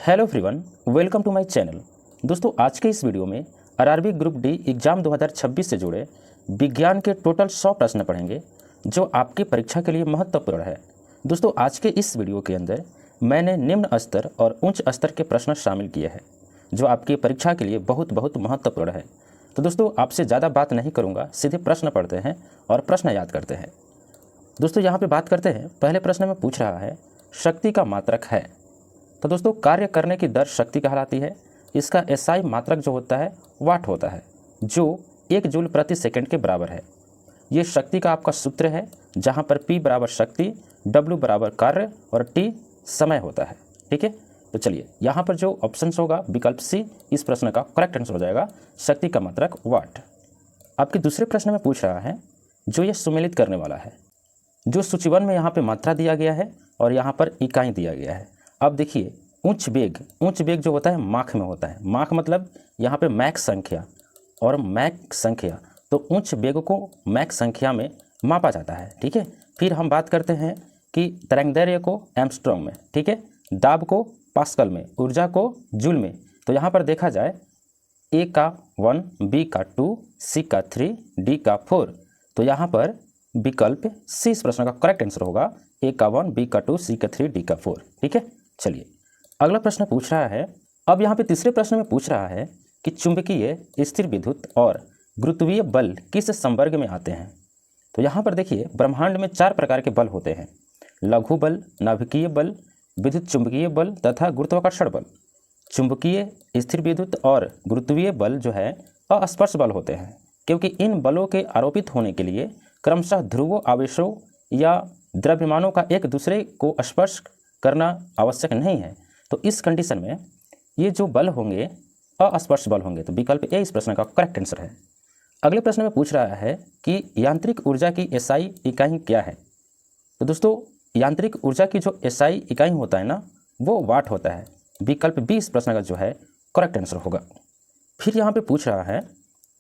Hello everyone, welcome to my channel. दोस्तों, आज के इस वीडियो में आरआरबी ग्रुप डी एग्ज़ाम 2026 से जुड़े विज्ञान के टोटल 100 प्रश्न पढ़ेंगे जो आपकी परीक्षा के लिए महत्वपूर्ण है। दोस्तों, आज के इस वीडियो के अंदर मैंने निम्न स्तर और उच्च स्तर के प्रश्न शामिल किए हैं जो आपकी परीक्षा के लिए बहुत महत्वपूर्ण है। तो दोस्तों, आपसे ज़्यादा बात नहीं करूँगा, सीधे प्रश्न पढ़ते हैं और प्रश्न याद करते हैं। दोस्तों, यहाँ पर बात करते हैं। पहले प्रश्न में पूछ रहा है, शक्ति का मात्रक है। तो दोस्तों, कार्य करने की दर शक्ति कहलाती है। इसका एसआई मात्रक जो होता है वाट होता है, जो 1 जूल प्रति सेकंड के बराबर है। ये शक्ति का आपका सूत्र है, जहाँ पर P बराबर शक्ति, W बराबर कार्य और T समय होता है। ठीक है, तो चलिए यहाँ पर जो ऑप्शन होगा विकल्प सी इस प्रश्न का करेक्ट आंसर हो जाएगा, शक्ति का मात्रक वाट। आपके दूसरे प्रश्न में पूछ रहा है जो ये सुमेलित करने वाला है, जो सूचीवन में यहाँ पर मात्रा दिया गया है और यहाँ पर इकाई दिया गया है। अब देखिए, उच्च वेग जो होता है माख में होता है। माख मतलब यहाँ पे मैक संख्या और मैक संख्या, तो उच्च वेग को मैक संख्या में मापा जाता है। ठीक है, फिर हम बात करते हैं कि तरंगदैर्घ्य को एम्स्ट्रॉन्ग में, ठीक है, दाब को पास्कल में, ऊर्जा को जूल में। तो यहाँ पर देखा जाए ए का 1, बी का 2, सी का 3, डी का 4। तो यहाँ पर विकल्प सी इस प्रश्न का करेक्ट आंसर होगा, ए का 1, बी का 2, सी का 3, डी का 4। ठीक है, चलिए अगला प्रश्न पूछ रहा है। अब यहाँ पे तीसरे प्रश्न में पूछ रहा है कि चुंबकीय, स्थिर विद्युत और गुरुत्वीय बल किस संवर्ग में आते हैं। तो यहाँ पर देखिए, ब्रह्मांड में 4 प्रकार के बल होते हैं: लघु बल, नाभिकीय बल, विद्युत चुंबकीय बल तथा गुरुत्वाकर्षण बल। चुंबकीय, स्थिर विद्युत और गुरुत्वीय बल जो है अस्पर्श बल होते हैं, क्योंकि इन बलों के आरोपित होने के लिए क्रमशः ध्रुवों, आवेशों या द्रव्यमानों का एक दूसरे को स्पर्श करना आवश्यक नहीं है। तो इस कंडीशन में ये जो बल होंगे अस्पर्श बल होंगे। तो विकल्प ए इस प्रश्न का करेक्ट आंसर है। अगले प्रश्न में पूछ रहा है कि यांत्रिक ऊर्जा की एसआई इकाई क्या है। तो दोस्तों, यांत्रिक ऊर्जा की जो एसआई इकाई होता है ना, वो वाट होता है। विकल्प बी इस प्रश्न का जो है करेक्ट आंसर होगा। फिर यहाँ पे पूछ रहा है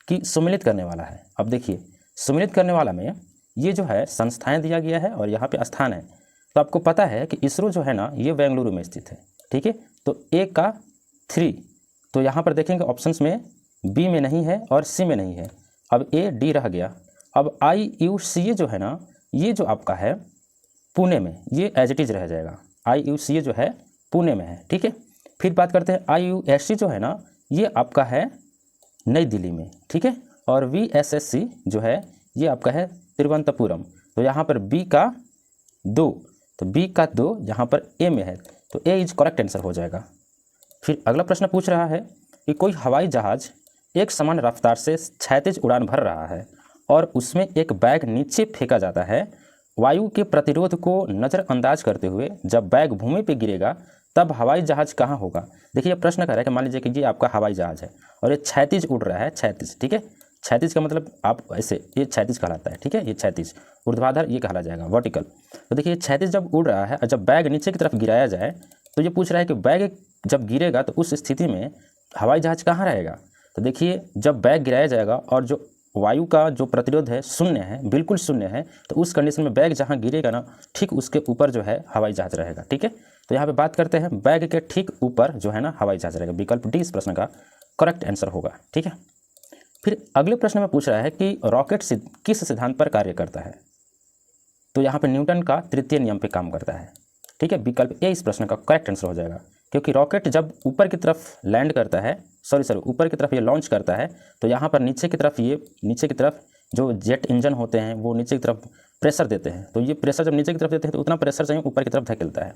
कि सुमेलित करने वाला है। अब देखिए, सुमेलित करने वाला में ये जो है संस्थाएं दिया गया है और यहाँ पे स्थान है। तो आपको पता है कि इसरो जो है ना, ये बेंगलुरु में स्थित है। ठीक है, तो ए का 3, तो यहाँ पर देखेंगे ऑप्शंस में बी में नहीं है और सी में नहीं है। अब ए डी रह गया। अब IUCA जो है ना, ये जो आपका है पुणे में, ये एज इट इज रह जाएगा। IUCA जो है पुणे में है। ठीक है, फिर बात करते हैं IUSC जो है ना, ये आपका है नई दिल्ली में। ठीक है, और VSSC जो है ये आपका है तिरुवनंतपुरम। तो यहाँ पर बी का 2, तो बी का 2 यहाँ पर ए में है, तो ए इज करेक्ट आंसर हो जाएगा। फिर अगला प्रश्न पूछ रहा है कि कोई हवाई जहाज एक समान रफ्तार से क्षैतिज उड़ान भर रहा है और उसमें एक बैग नीचे फेंका जाता है। वायु के प्रतिरोध को नज़रअंदाज करते हुए जब बैग भूमि पे गिरेगा तब हवाई जहाज कहाँ होगा। देखिए, प्रश्न कर रहा है कि मान लीजिए कि ये आपका हवाई जहाज है और ये क्षैतिज उड़ रहा है। क्षैतिज, ठीक है, क्षैतिज का मतलब आप ऐसे, ये क्षैतिज कहलाता है। ठीक है, ये क्षैतिज, ऊर्ध्वाधर ये कहला जाएगा वर्टिकल। तो देखिए, क्षैतिज जब उड़ रहा है और जब बैग नीचे की तरफ गिराया जाए, तो ये पूछ रहा है कि बैग जब गिरेगा तो उस स्थिति में हवाई जहाज कहाँ रहेगा। तो देखिए, जब बैग गिराया जाएगा और जो वायु का जो प्रतिरोध है शून्य है, बिल्कुल शून्य है, तो उस कंडीशन में बैग जहाँ गिरेगा ना, ठीक उसके ऊपर जो है हवाई जहाज रहेगा। ठीक है, तो यहाँ पे बात करते हैं बैग के ठीक ऊपर जो है ना हवाई जहाज रहेगा। विकल्प डी इस प्रश्न का करेक्ट आंसर होगा। ठीक है, फिर अगले प्रश्न में पूछ रहा है कि रॉकेट किस सिद्धांत पर कार्य करता है। तो यहाँ पे न्यूटन का तृतीय नियम पे काम करता है। ठीक है, विकल्प ए इस प्रश्न का करेक्ट आंसर हो जाएगा, क्योंकि रॉकेट जब ऊपर की तरफ लैंड करता है, ऊपर की तरफ ये लॉन्च करता है, तो यहाँ पर नीचे की तरफ जो जेट इंजन होते हैं वो नीचे की तरफ प्रेशर देते हैं। तो ये प्रेशर जब नीचे की तरफ देते हैं तो उतना प्रेशर चाहिए ऊपर की तरफ धकेलता है।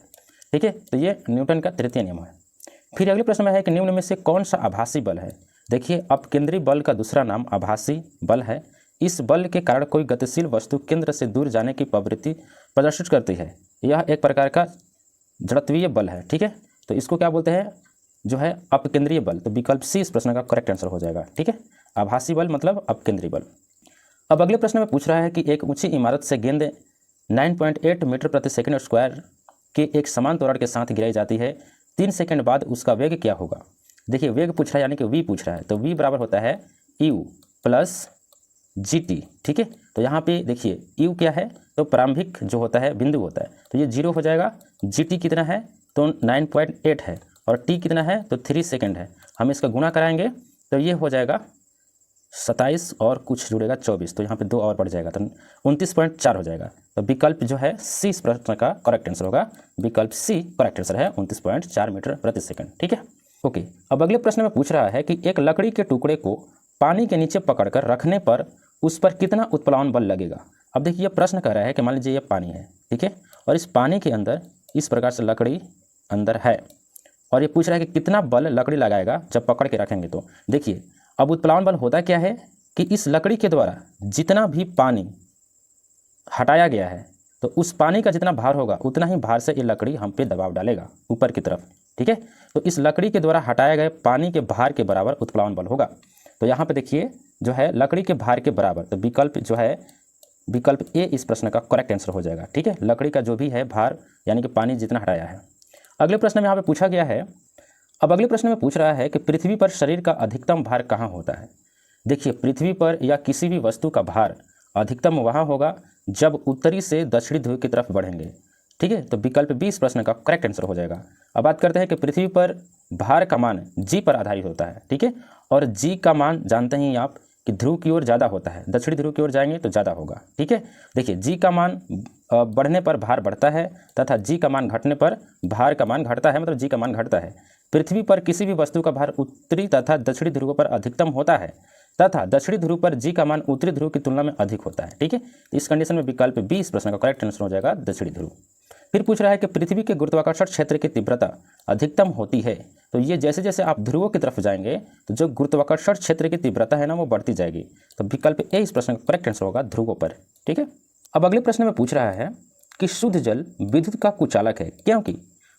ठीक है, तो ये न्यूटन का तृतीय नियम है। फिर अगले प्रश्न में है कि निम्न में से कौन सा आभासी बल है। देखिए, अपकेंद्री बल का दूसरा नाम आभासी बल है। इस बल के कारण कोई गतिशील वस्तु केंद्र से दूर जाने की प्रवृत्ति प्रदर्शित करती है। यह एक प्रकार का जड़त्वीय बल है। ठीक है, तो इसको क्या बोलते हैं, जो है अपकेंद्रीय बल। तो विकल्प सी इस प्रश्न का करेक्ट आंसर हो जाएगा। ठीक है, आभासी बल मतलब अपकेंद्रीय बल। अब अगले प्रश्न में पूछ रहा है कि एक ऊंची इमारत से गेंद 9.8 मीटर प्रति सेकंड स्क्वायर के एक समान त्वरण के साथ गिराई जाती है। 3 सेकंड बाद उसका वेग क्या होगा। देखिए, वेग पूछ रहा है, यानी कि वी पूछ रहा है, तो वी बराबर होता है U प्लस GT। ठीक है, तो यहाँ पे देखिए U क्या है, तो प्रारंभिक जो होता है बिंदु होता है, तो ये 0 हो जाएगा। GT कितना है, तो 9.8 है, और टी कितना है तो 3 सेकेंड है। हम इसका गुणा कराएंगे तो ये हो जाएगा 27 और कुछ जुड़ेगा 24, तो यहाँ पे 2 और बढ़ जाएगा तो 29.4 हो जाएगा। तो विकल्प जो है सी इस प्रश्न का करेक्ट आंसर होगा। विकल्प सी करेक्ट आंसर है 29.4 मीटर प्रति सेकंड। ठीक है, ओके। अब अगले प्रश्न में पूछ रहा है कि एक लकड़ी के टुकड़े को पानी के नीचे पकड़कर रखने पर उस पर कितना उत्प्लावन बल लगेगा। अब देखिए ये प्रश्न कह रहा है कि मान लीजिए ये पानी है, ठीक है, और इस पानी के अंदर इस प्रकार से लकड़ी अंदर है और ये पूछ रहा है कि कितना बल लकड़ी लगाएगा जब पकड़ के रखेंगे। तो देखिए अब उत्प्लावन बल होता क्या है कि इस लकड़ी के द्वारा जितना भी पानी हटाया गया है तो उस पानी का जितना भार होगा उतना ही भार से ये लकड़ी हम पे दबाव डालेगा ऊपर की तरफ। ठीक है, तो इस लकड़ी के द्वारा हटाए गए पानी के भार के बराबर उत्प्लावन बल होगा। तो यहाँ पे देखिए जो है लकड़ी के भार के बराबर, तो विकल्प जो है विकल्प ए इस प्रश्न का करेक्ट आंसर हो जाएगा। ठीक है, लकड़ी का जो भी है भार यानी कि पानी जितना हटाया है। अगले प्रश्न में यहाँ पे पूछा गया है, अब अगले प्रश्न में पूछ रहा है कि पृथ्वी पर शरीर का अधिकतम भार कहाँ होता है। देखिए पृथ्वी पर या किसी भी वस्तु का भार अधिकतम वहाँ होगा जब उत्तरी से दक्षिणी ध्रुव की तरफ बढ़ेंगे। ठीक है, तो विकल्प बी इस प्रश्न का करेक्ट आंसर हो जाएगा। अब बात करते हैं कि पृथ्वी पर भार का मान जी पर आधारित होता है। ठीक है, और जी का मान जानते हैं आप कि ध्रुव की ओर ज़्यादा होता है, दक्षिणी ध्रुव की ओर जाएंगे तो ज़्यादा होगा। ठीक है, देखिए जी का मान बढ़ने पर भार बढ़ता है तथा जी का मान घटने पर भार का मान घटता है, मतलब जी का मान घटता है। पृथ्वी पर किसी भी वस्तु का भार उत्तरी तथा दक्षिणी ध्रुव पर अधिकतम होता है तथा दक्षिणी ध्रुव पर जी का मान उत्तरी ध्रुव की तुलना में अधिक होता है। ठीक है, इस कंडीशन में विकल्प बी इस प्रश्न का करेक्ट आंसर हो जाएगा दक्षिणी ध्रुव। फिर पूछ रहा है कि पृथ्वी के गुरुत्वाकर्षण क्षेत्र की तीव्रता अधिकतम होती है, तो ये जैसे जैसे आप ध्रुवों की तरफ जाएंगे तो जो गुरुत्वाकर्षण क्षेत्र की तीव्रता है ना वो बढ़ती जाएगी। तो विकल्प ए इस प्रश्न का करेक्ट आंसर होगा ध्रुवों पर। ठीक है, अब अगले प्रश्न में पूछ रहा है कि शुद्ध जल विद्युत का कुचालक है क्योंकि।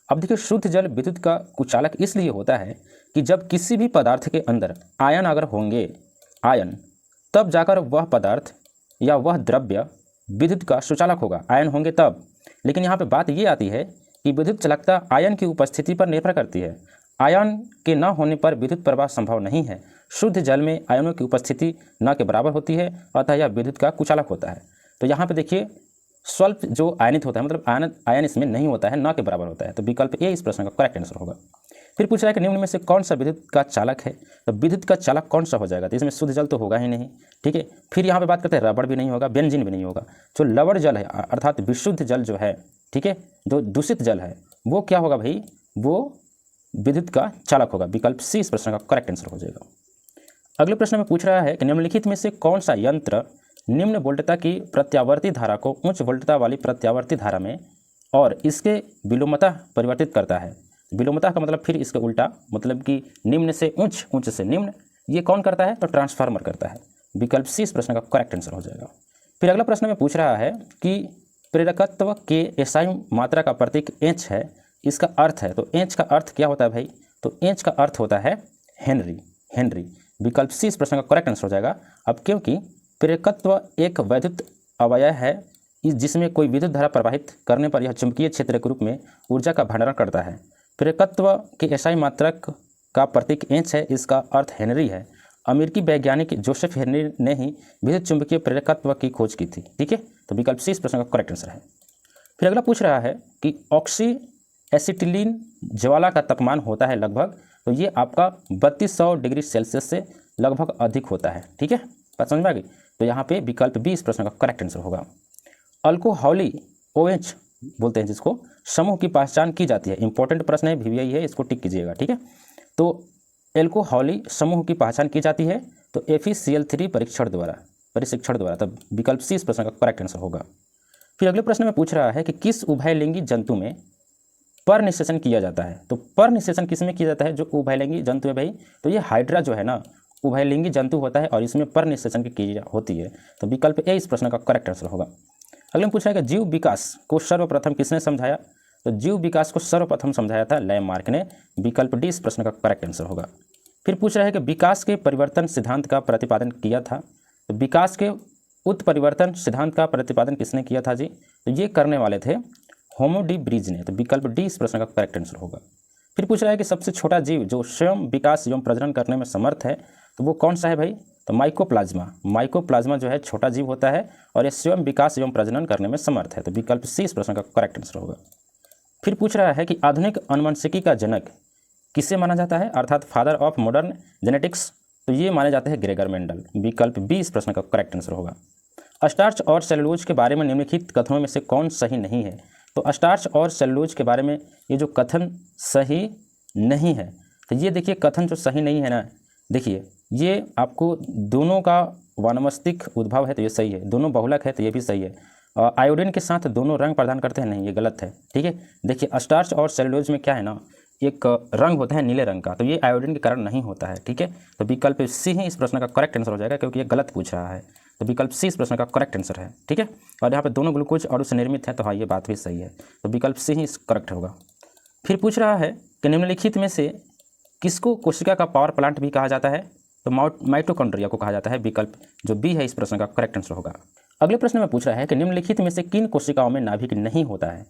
अब देखिए शुद्ध जल विद्युत का कुचालक इसलिए होता है कि जब किसी भी पदार्थ के अंदर आयन अगर होंगे आयन, तब जाकर वह पदार्थ या वह द्रव्य विद्युत का सुचालक होगा, आयन होंगे तब। लेकिन यहाँ पे बात ये आती है कि विद्युत चालकता आयन की उपस्थिति पर निर्भर करती है, आयन के न होने पर विद्युत प्रवाह संभव नहीं है। शुद्ध जल में आयनों की उपस्थिति न के बराबर होती है, अतः यह विद्युत का कुचालक होता है। तो यहाँ पे देखिए स्वल्प जो आयनित होता है मतलब आयन इसमें नहीं होता है, न के बराबर होता है। तो विकल्प ए इस प्रश्न का करेक्ट आंसर होगा। फिर पूछ रहा है कि निम्न में से कौन सा विद्युत का चालक है, तो विद्युत का चालक कौन सा हो जाएगा। तो इसमें शुद्ध जल तो होगा ही नहीं। ठीक है, फिर यहाँ पे बात करते हैं रबड़ भी नहीं होगा, बेंजीन भी नहीं होगा। जो लवण जल है अर्थात विशुद्ध जल जो है, ठीक है, जो दूषित जल है वो क्या होगा भाई, वो विद्युत का चालक होगा। विकल्प सी इस प्रश्न का करेक्ट आंसर हो जाएगा। अगले प्रश्न में पूछ रहा है कि निम्नलिखित में से कौन सा यंत्र निम्न वोल्टता की प्रत्यावर्ती धारा को उच्च वोल्टता वाली प्रत्यावर्ती धारा में और इसके विलोमता परिवर्तित करता है। विलोमता का मतलब फिर इसका उल्टा, मतलब कि निम्न से उच्च, उच्च से निम्न, ये कौन करता है तो ट्रांसफार्मर करता है। विकल्प सी इस प्रश्न का करेक्ट आंसर हो जाएगा। फिर अगला प्रश्न में पूछ रहा है कि प्रेरकत्व के एसआई मात्रा का प्रतीक एच है, इसका अर्थ है। तो एच का अर्थ क्या होता है भाई, तो एच का अर्थ होता है हेनरी, हेनरी। विकल्प सी इस प्रश्न का करेक्ट आंसर हो जाएगा। अब क्योंकि प्रेरकत्व एक वैद्युत अवयव है जिसमें कोई विद्युत धारा प्रवाहित करने पर यह चुंबकीय क्षेत्र के रूप में ऊर्जा का भंडारण करता है। प्रेरकत्व के एसआई मात्रक का प्रतीक एच है, इसका अर्थ हेनरी है। अमेरिकी वैज्ञानिक जोसेफ हेनरी ने ही विद्युत चुंबकीय प्रेरकत्व की खोज की थी। ठीक है, तो विकल्प सी इस प्रश्न का करेक्ट आंसर है। फिर अगला पूछ रहा है कि ऑक्सी एसिटिलीन ज्वाला का तापमान होता है लगभग, तो ये आपका 3200 डिग्री सेल्सियस से लगभग अधिक होता है। ठीक है, बात समझ में आ गई। तो यहाँ पे विकल्प बी इस प्रश्न का करेक्ट आंसर होगा। अल्कोहली OH बोलते हैं जिसको, समूह की पहचान की जाती है। इंपॉर्टेंट प्रश्न है, VVI है, इसको टिक कीजिएगा। ठीक है, तो एल्कोहली समूह की पहचान की जाती है तो FeCl3 परीक्षण द्वारा। तब विकल्प सी इस प्रश्न का करेक्ट आंसर होगा। फिर अगले प्रश्न में पूछ रहा है कि किस उभयलिंगी जंतु में पर निषेचन किया जाता है। तो पर निषेचन किस में किया जाता है, जो उभयलिंगी जंतु है भाई, तो ये हाइड्रा जो है ना उभयलिंगी जंतु होता है और इसमें पर निषेचन की क्रिया होती है। तो विकल्प ए इस प्रश्न का करेक्ट आंसर होगा। अगले में पूछा है कि जीव विकास को सर्वप्रथम किसने समझाया, तो जीव विकास को सर्वप्रथम समझाया था लैमार्क ने। विकल्प डी इस प्रश्न का करेक्ट आंसर होगा। फिर पूछ रहा है कि विकास के परिवर्तन सिद्धांत का प्रतिपादन किया था, तो विकास के उत्परिवर्तन सिद्धांत का प्रतिपादन किसने किया था जी, तो ये करने वाले थे होमो डी ब्रिज ने। तो विकल्प डी इस प्रश्न का करेक्ट आंसर होगा। फिर पूछ रहा है कि सबसे छोटा जीव जो स्वयं विकास एवं प्रजनन करने में समर्थ है, तो वो कौन सा है भाई, तो माइकोप्लाज्मा जो है छोटा जीव होता है और ये स्वयं विकास एवं प्रजनन करने में समर्थ है। तो विकल्प सी इस प्रश्न का करेक्ट आंसर होगा। फिर पूछ रहा है कि आधुनिक अनुवंशिकी का जनक किसे माना जाता है, अर्थात फादर ऑफ मॉडर्न जेनेटिक्स, तो ये माने जाते हैं ग्रेगर मेंडल। विकल्प बी इस प्रश्न का करेक्ट आंसर होगा। स्टार्च और सेलुलोज के बारे में निम्नलिखित कथनों में से कौन सही नहीं है। तो स्टार्च और सेलुलोज के बारे में ये जो कथन सही नहीं है, तो ये देखिए कथन जो सही नहीं है ना, देखिए ये आपको दोनों का वानमस्तिक उद्भव है तो ये सही है, दोनों बहुलक है तो ये भी सही है, आयोडीन के साथ दोनों रंग प्रदान करते हैं, नहीं ये गलत है। ठीक है, देखिए स्टार्च और सेलुलोज में क्या है ना, एक रंग होता है नीले रंग का, तो ये आयोडीन के कारण नहीं होता है। ठीक है, तो विकल्प सी ही इस प्रश्न का करेक्ट आंसर हो जाएगा, क्योंकि ये गलत पूछ रहा है। तो विकल्प सी इस प्रश्न का करेक्ट आंसर है। ठीक है, और यहाँ पे दोनों ग्लूकोज और उससे निर्मित है, तो हाँ ये बात भी सही है, तो विकल्प सी ही करेक्ट होगा। फिर पूछ रहा है कि निम्नलिखित में से किसको कोशिका का पावर प्लांट भी कहा जाता है, तो माइटोकॉन्ड्रिया को कहा जाता है। विकल्प जो बी है इस प्रश्न का करेक्ट आंसर होगा। अगले प्रश्न में पूछ रहा है कि निम्नलिखित में से किन कोशिकाओं में नाभिक नहीं होता है।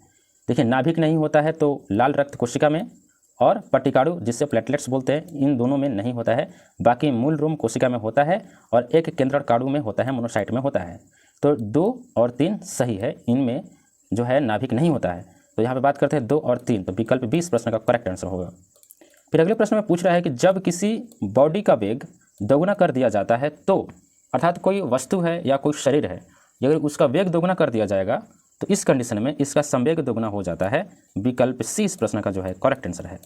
देखिए नाभिक नहीं होता है तो लाल रक्त कोशिका में और पट्टिकाणु जिससे प्लेटलेट्स बोलते हैं, इन दोनों में नहीं होता है। बाकी मूल रोम कोशिका में होता है और एक केंद्रकाणु में होता है, मोनोसाइट में होता है। तो 2 और 3 सही है, इनमें जो है नाभिक नहीं होता है। तो यहाँ पे बात करते हैं 2 और 3, तो विकल्प बी इस प्रश्न का करेक्ट आंसर होगा। फिर अगले प्रश्न में पूछ रहा है कि जब किसी बॉडी का वेग दोगुना कर दिया जाता है तो, अर्थात कोई वस्तु है या कोई शरीर है, अगर उसका वेग दोगुना कर दिया जाएगा तो इस कंडीशन में इसका संवेग दोगुना हो जाता है। विकल्प सी इस प्रश्न का जो है करेक्ट आंसर है।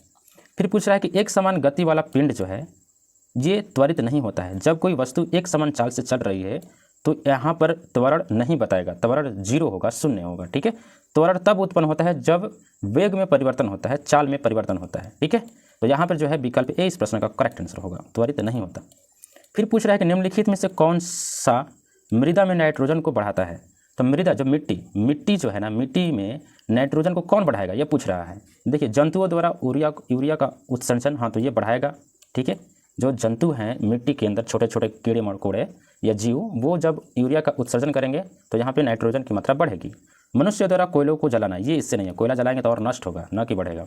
फिर पूछ रहा है कि एक समान गति वाला पिंड जो है ये त्वरित नहीं होता है। जब कोई वस्तु एक समान चाल से चल रही है तो यहाँ पर त्वरण नहीं बताएगा, त्वरण 0 होगा, 0 होगा। ठीक है, त्वरण तब उत्पन्न होता है जब वेग में परिवर्तन होता है, चाल में परिवर्तन होता है। ठीक है, तो यहाँ पर जो है विकल्प ए इस प्रश्न का करेक्ट आंसर होगा, त्वरित नहीं होता। फिर पूछ रहा है कि निम्नलिखित में से कौन सा मृदा में नाइट्रोजन को बढ़ाता है। तो मृदा जो मिट्टी जो है ना, मिट्टी में नाइट्रोजन को कौन बढ़ाएगा ये पूछ रहा है। देखिए जंतुओं द्वारा यूरिया का उत्सर्जन, हाँ तो ये बढ़ाएगा। ठीक है, जो जंतु हैं मिट्टी के अंदर, छोटे छोटे कीड़े मकोड़े या जीव, वो जब यूरिया का उत्सर्जन करेंगे तो यहाँ पे नाइट्रोजन की मात्रा बढ़ेगी। मनुष्य द्वारा कोयलों को जलाना, ये इससे नहीं है, कोयला जलाएंगे तो और नष्ट होगा, न कि बढ़ेगा।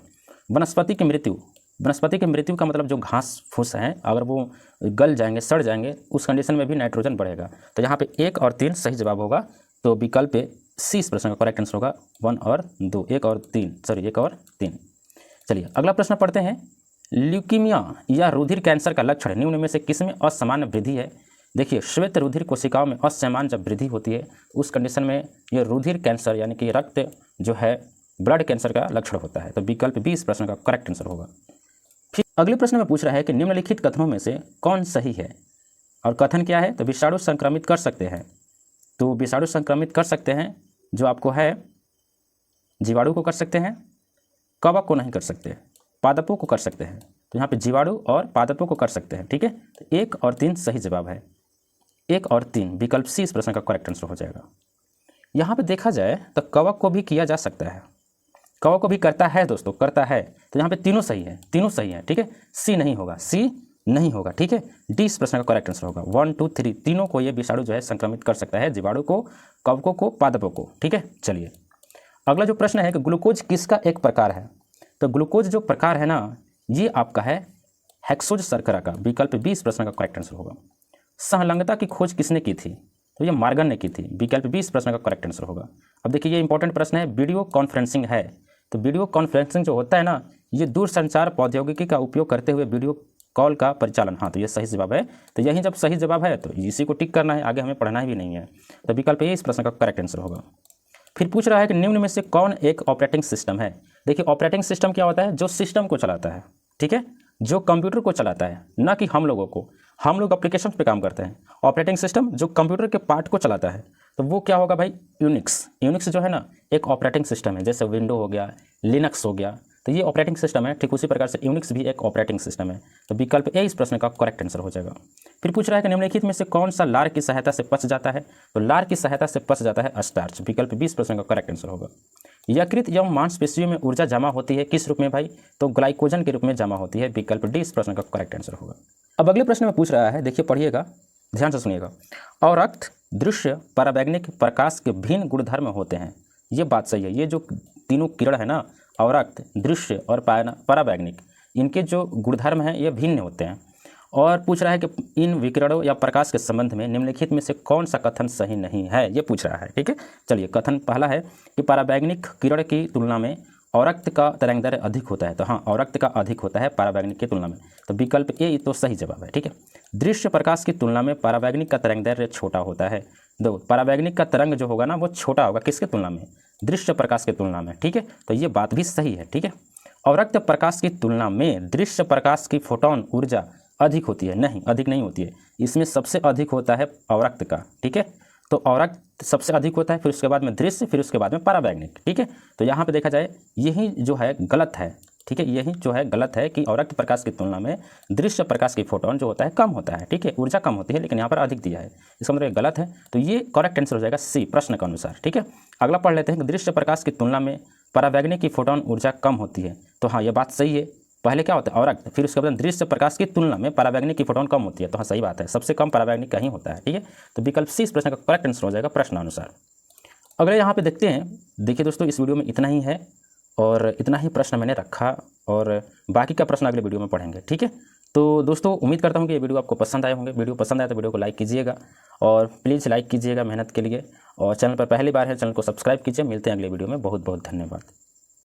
वनस्पति की मृत्यु का मतलब जो घास फूस हैं अगर वो गल जाएंगे, सड़ जाएंगे, उस कंडीशन में भी नाइट्रोजन बढ़ेगा। तो यहाँ पे 1 और 3 सही जवाब होगा, तो विकल्प सी इस प्रश्न का करेक्ट आंसर होगा। 1 और 2, 1 और 3। चलिए अगला प्रश्न पढ़ते हैं। ल्यूकीमिया या रुधिर कैंसर का लक्षण निम्न में से किसमें असामान्य वृद्धि है। देखिए श्वेत रुधिर कोशिकाओं में असामान्य जब वृद्धि होती है उस कंडीशन में ये रुधिर कैंसर यानी कि रक्त जो है ब्लड कैंसर का लक्षण होता है। तो विकल्प बी इस प्रश्न का करेक्ट आंसर होगा। फिर अगले प्रश्न में पूछ रहा है कि निम्नलिखित कथनों में से कौन सही है, और कथन क्या है, तो विषाणु संक्रमित कर सकते हैं। तो विषाणु संक्रमित कर सकते हैं जो आपको है, जीवाणु को कर सकते हैं, कवक को नहीं कर सकते, पादपों को कर सकते हैं। तो यहाँ पे जीवाणु और पादपों को कर सकते हैं। ठीक है, तो 1 और 3 सही जवाब है, 1 और 3, विकल्प सी इस प्रश्न का करेक्ट आंसर हो जाएगा। यहाँ पे देखा जाए तो कवक को भी किया जा सकता है, कवक को भी करता है दोस्तों, करता है। तो यहाँ पे तीनों सही है। ठीक है, सी नहीं होगा। ठीक है, डी इस प्रश्न का करेक्ट आंसर होगा। 1, 2, 3 तीनों को ये विषाणु जो है संक्रमित कर सकता है, जीवाणु को, कवकों को, पादपों को। ठीक है, चलिए अगला जो प्रश्न है कि ग्लूकोज किसका एक प्रकार है। तो ग्लूकोज जो प्रकार है ना, ये आपका है हेक्सोज शर्करा का। विकल्प बी इस प्रश्न का करेक्ट आंसर होगा। सहलंगता की खोज किसने की थी, तो ये मार्गन ने की थी। विकल्प बी इस प्रश्न का करेक्ट आंसर होगा। अब देखिए ये इंपॉर्टेंट प्रश्न है, वीडियो कॉन्फ्रेंसिंग है। तो वीडियो कॉन्फ्रेंसिंग जो होता है ना, ये दूरसंचार प्रौद्योगिकी का उपयोग करते हुए वीडियो कॉल का परिचालन, हाँ तो ये सही जवाब है। तो यही जब सही जवाब है तो इसी को टिक करना है, आगे हमें पढ़ना भी नहीं है। तो विकल्प ए इस प्रश्न का करेक्ट आंसर होगा। फिर पूछ रहा है कि निम्न में से कौन एक ऑपरेटिंग सिस्टम है। देखिए ऑपरेटिंग सिस्टम क्या होता है, जो सिस्टम को चलाता है। ठीक है, जो कंप्यूटर को चलाता है, ना कि हम लोगों को। हम लोग एप्लीकेशन पे काम करते हैं, ऑपरेटिंग सिस्टम जो कंप्यूटर के पार्ट को चलाता है, तो वो क्या होगा भाई, यूनिक्स जो है ना एक ऑपरेटिंग सिस्टम है। जैसे विंडो हो गया, लिनक्स हो गया, तो ये ऑपरेटिंग सिस्टम है। ठीक उसी प्रकार से यूनिक्स भी एक ऑपरेटिंग सिस्टम है। तो विकल्प ए इस प्रश्न का करेक्ट आंसर हो जाएगा। फिर पूछ रहा है कि निम्नलिखित में से कौन सा लार की सहायता से पच जाता है। तो लार की सहायता से पच जाता है स्टार्च। विकल्प बी इस प्रश्न का करेक्ट आंसर होगा। यकृत एवं मांसपेशियों में ऊर्जा जमा होती है किस रूप में भाई, तो ग्लाइकोजन के रूप में जमा होती है। विकल्प डी इस प्रश्न का करेक्ट आंसर होगा। अब अगले प्रश्न में पूछ रहा है, देखिए पढ़िएगा, ध्यान से सुनिएगा। अवरक्त, दृश्य, पराबैंगनिक प्रकाश के भिन्न गुणधर्म होते हैं। ये बात सही है। ये जो तीनों किरण है ना, अवरक्त, दृश्य और पराबैंगनिक, इनके जो गुणधर्म हैं ये भिन्न होते हैं। और पूछ रहा है कि इन विकिरणों या प्रकाश के संबंध में निम्नलिखित में से कौन सा कथन सही नहीं है, ये पूछ रहा है। ठीक है, चलिए कथन पहला है कि पराबैंगनिक किरण की तुलना में अवरक्त का तरंगदैर्घ्य अधिक होता है। तो हाँ, अवरक्त का अधिक होता है परावैंगनिक की तुलना में। तो विकल्प ए तो सही जवाब है। ठीक है। दृश्य प्रकाश की तुलना में परावैंगनिक का तरंगदैर्घ्य छोटा होता है। दो, परावैंगनिक का तरंग जो होगा ना वो छोटा होगा किसके तुलना में? दृश्य प्रकाश की तुलना में। ठीक है, तो ये बात भी सही है। ठीक है। अवरक्त प्रकाश की तुलना में दृश्य प्रकाश की फोटोन ऊर्जा अधिक होती है। नहीं, अधिक नहीं होती है। इसमें सबसे अधिक होता है अवरक्त का। ठीक है, तो अवरक्त सबसे अधिक होता है, फिर उसके बाद में दृश्य, फिर उसके बाद में परावैंगनिक। ठीक है, तो यहाँ पे देखा जाए यही जो है गलत है। ठीक है, यही जो है गलत है कि अवरक्त प्रकाश की तुलना में दृश्य प्रकाश की फोटोन जो होता है कम होता है। ठीक है, ऊर्जा कम होती है, लेकिन यहाँ पर अधिक दिया है, इसका मतलब गलत है। तो ये करेक्ट आंसर हो जाएगा सी, प्रश्न के अनुसार। ठीक है, अगला पढ़ लेते हैं कि दृश्य प्रकाश की तुलना में परावैंगनिक की फोटोन ऊर्जा कम होती है। तो हाँ, ये बात सही है। पहले क्या होता है? अवरक्त, फिर उसके बाद दृश्य प्रकाश की तुलना में परावैंगनिक की फोटोन कम होती है। तो हाँ, सही बात है, सबसे कम परावैंगनिक का ही होता है। ठीक है, तो विकल्प सी इस प्रश्न का करेक्ट आंसर हो जाएगा प्रश्नानुसार। अगले यहाँ पे देखते हैं। देखिए दोस्तों, इस वीडियो में इतना ही है और इतना ही प्रश्न मैंने रखा और बाकी का प्रश्न अगले वीडियो में पढ़ेंगे। ठीक है, तो दोस्तों उम्मीद करता हूँ कि ये वीडियो आपको पसंद आए होंगे। वीडियो पसंद आया तो वीडियो को लाइक कीजिएगा और प्लीज़ लाइक कीजिएगा मेहनत के लिए, और चैनल पर पहली बार है चैनल को सब्सक्राइब कीजिए। मिलते हैं अगले वीडियो में। बहुत बहुत धन्यवाद।